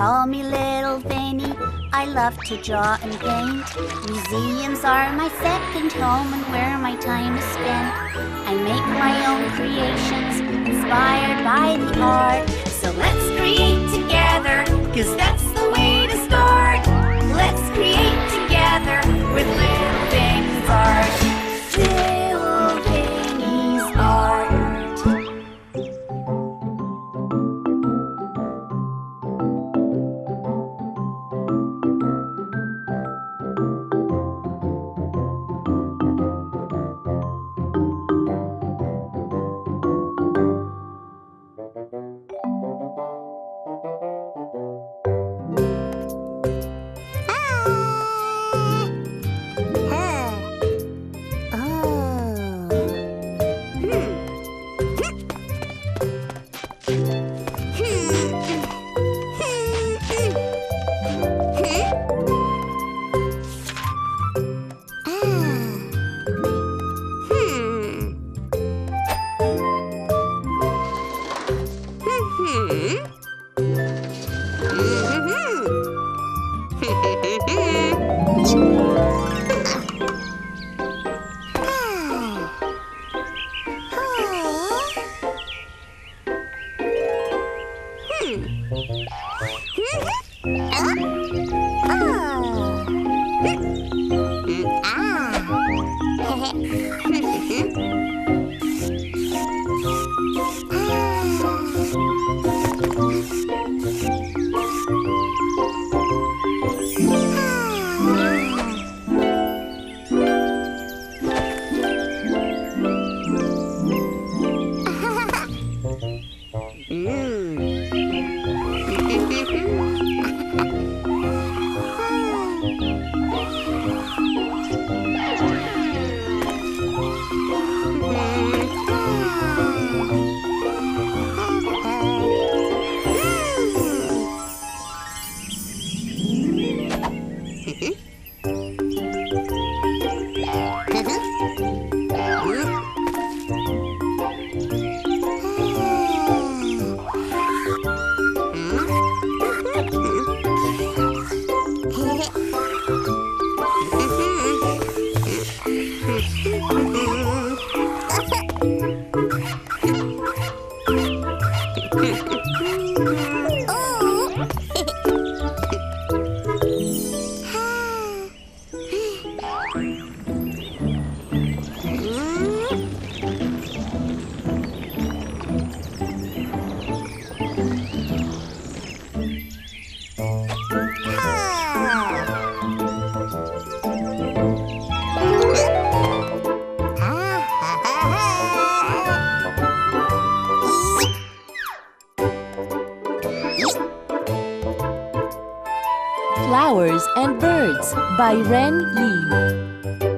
call me little Vinnie. I love to draw and paint. Museums are my second home and where my time is spent. I make my own creations inspired by the art. So let's create together, 'cause that's the way to start. Let's create together with Little Vinnie's art. Little Vinnie's art. Flowers and Birds by Ren Yi.